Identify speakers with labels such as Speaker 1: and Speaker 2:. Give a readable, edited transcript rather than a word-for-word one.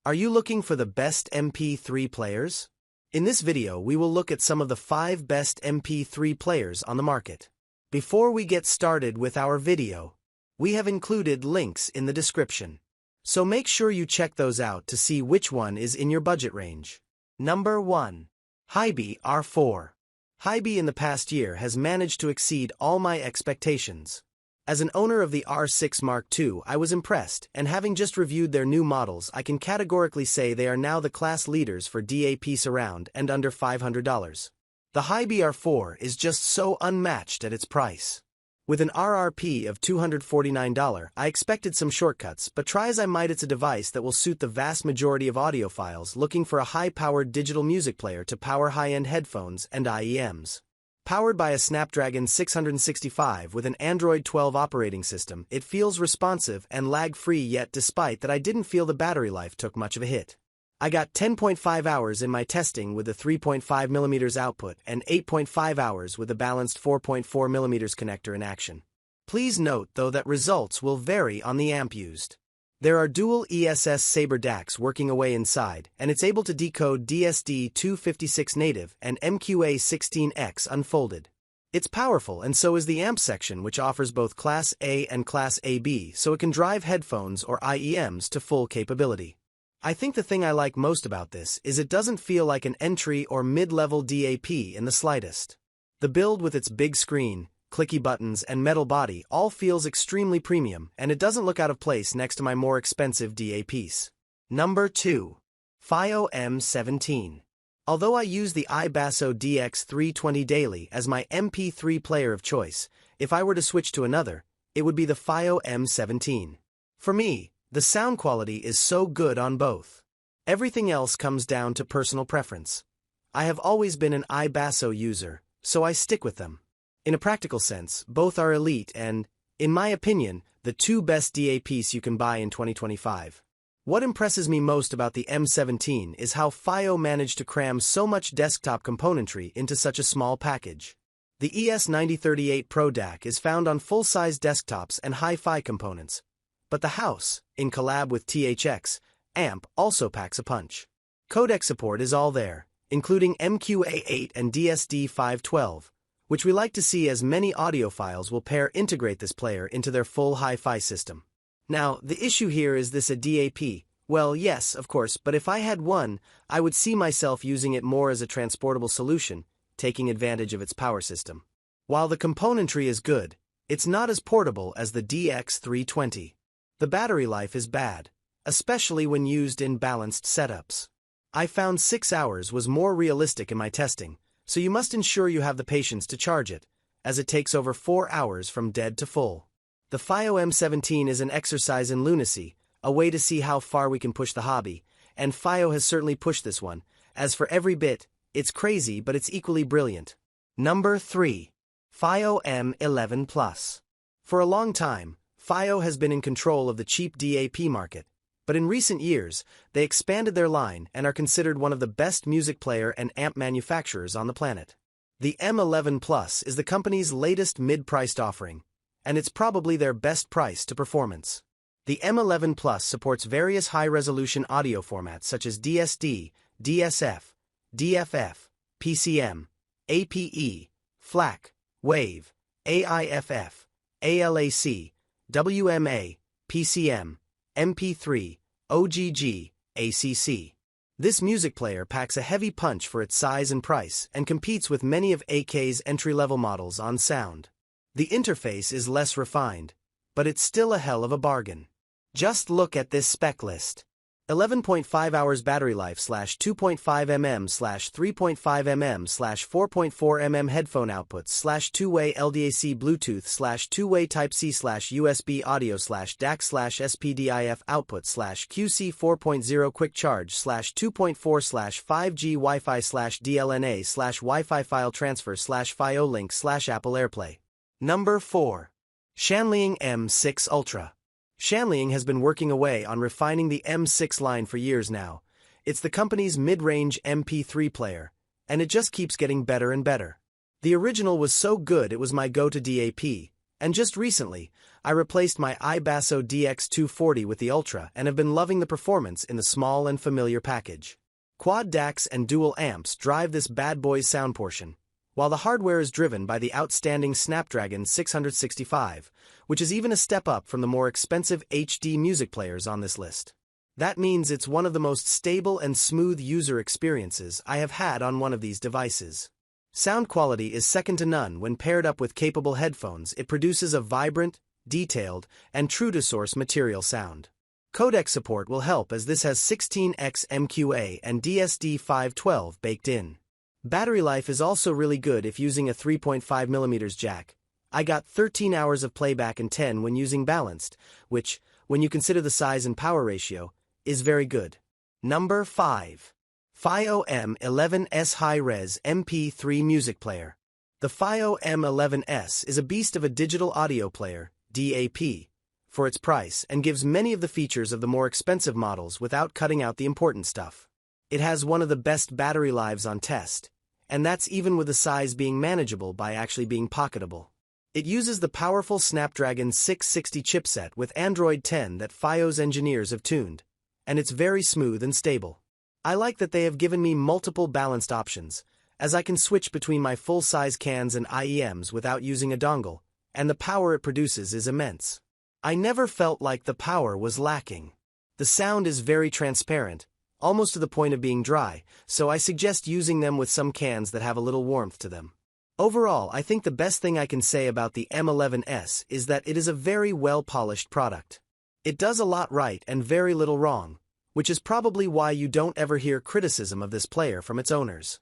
Speaker 1: Are you looking for the best MP3 players? In this video, we will look at some of the 5 best MP3 players on the market. Before we get started with our video, we have included links in the description. So make sure you check those out to see which one is in your budget range. Number 1. Hiby R4. Hiby in the past year has managed to exceed all my expectations. As an owner of the R6 Mark II, I was impressed, and having just reviewed their new models, I can categorically say they are now the class leaders for DAP surround and under $500. The Hiby R4 is just so unmatched at its price. With an RRP of $249, I expected some shortcuts, but try as I might, it's a device that will suit the vast majority of audiophiles looking for a high-powered digital music player to power high-end headphones and IEMs. Powered by a Snapdragon 665 with an Android 12 operating system, it feels responsive and lag-free, yet despite that I didn't feel the battery life took much of a hit. I got 10.5 hours in my testing with a 3.5mm output and 8.5 hours with a balanced 4.4mm connector in action. Please note, though, that results will vary on the amp used. There are dual ESS Sabre DACs working away inside, and it's able to decode DSD-256 native and MQA16X unfolded. It's powerful, and so is the amp section, which offers both Class A and Class AB, so it can drive headphones or IEMs to full capability. I think the thing I like most about this is it doesn't feel like an entry or mid-level DAP in the slightest. The build with its big screen, clicky buttons, and metal body all feels extremely premium, and it doesn't look out of place next to my more expensive DAPs. Number 2. Fiio M17. Although I use the iBasso DX320 daily as my MP3 player of choice, if I were to switch to another, it would be the Fiio M17. For me, the sound quality is so good on both. Everything else comes down to personal preference. I have always been an iBasso user, so I stick with them. In a practical sense, both are elite and, in my opinion, the 2 best DAPs you can buy in 2025. What impresses me most about the M17 is how Fiio managed to cram so much desktop componentry into such a small package. The ES9038 Pro DAC is found on full-size desktops and hi-fi components, but the house, in collab with THX, amp also packs a punch. Codec support is all there, including MQA8 and DSD-512, which we like to see, as many audiophiles will integrate this player into their full hi-fi system. Now, the issue here is this a DAP? Well, yes, of course, but if I had one, I would see myself using it more as a transportable solution, taking advantage of its power system. While the componentry is good, it's not as portable as the DX320. The battery life is bad, especially when used in balanced setups. I found 6 hours was more realistic in my testing, so you must ensure you have the patience to charge it, as it takes over 4 hours from dead to full. The Fiio M17 is an exercise in lunacy, a way to see how far we can push the hobby, and Fiio has certainly pushed this one. As for every bit, it's crazy, but it's equally brilliant. Number 3. Fiio M11 Plus. For a long time, Fiio has been in control of the cheap DAP market, but in recent years, they expanded their line and are considered one of the best music player and amp manufacturers on the planet. The M11 Plus is the company's latest mid-priced offering, and it's probably their best price to performance. The M11 Plus supports various high-resolution audio formats such as DSD, DSF, DFF, PCM, APE, FLAC, WAVE, AIFF, ALAC, WMA, PCM, MP3, OGG, ACC. This music player packs a heavy punch for its size and price and competes with many of AK's entry-level models on sound. The interface is less refined, but it's still a hell of a bargain. Just look at this spec list. 11.5 hours battery life / 2.5 mm / 3.5 mm / 4.4 mm headphone outputs / two-way LDAC Bluetooth / two-way Type-C / USB audio / DAC / SPDIF output / QC 4.0 quick charge / 2.4 / 5G Wi-Fi / DLNA / Wi-Fi file transfer / Fiio link / Apple AirPlay. Number 4. SHANLING M6 Ultra. SHANLING has been working away on refining the M6 line for years now. It's the company's mid-range MP3 player, and it just keeps getting better and better. The original was so good it was my go-to DAP, And just recently, I replaced my iBasso DX240 with the Ultra and have been loving the performance in the small and familiar package. Quad DACs and dual amps drive this bad boy's sound portion, while the hardware is driven by the outstanding Snapdragon 665, which is even a step up from the more expensive HD music players on this list. That means it's one of the most stable and smooth user experiences I have had on one of these devices. Sound quality is second to none when paired up with capable headphones. It produces a vibrant, detailed, and true-to-source material sound. Codec support will help as this has 16x MQA and DSD512 baked in. Battery life is also really good if using a 3.5mm jack. I got 13 hours of playback and 10 when using balanced, which, when you consider the size and power ratio, is very good. Number 5. Fiio M11 High-Res MP3 Music Player. The Fiio M11 is a beast of a digital audio player, DAP, for its price and gives many of the features of the more expensive models without cutting out the important stuff. It has one of the best battery lives on test, and that's even with the size being manageable by actually being pocketable. It uses the powerful Snapdragon 660 chipset with Android 10 that Fio's engineers have tuned, and it's very smooth and stable. I like that they have given me multiple balanced options, as I can switch between my full-size cans and IEMs without using a dongle, and the power it produces is immense. I never felt like the power was lacking. The sound is very transparent, almost to the point of being dry, so I suggest using them with some cans that have a little warmth to them. Overall, I think the best thing I can say about the M11 is that it is a very well-polished product. It does a lot right and very little wrong, which is probably why you don't ever hear criticism of this player from its owners.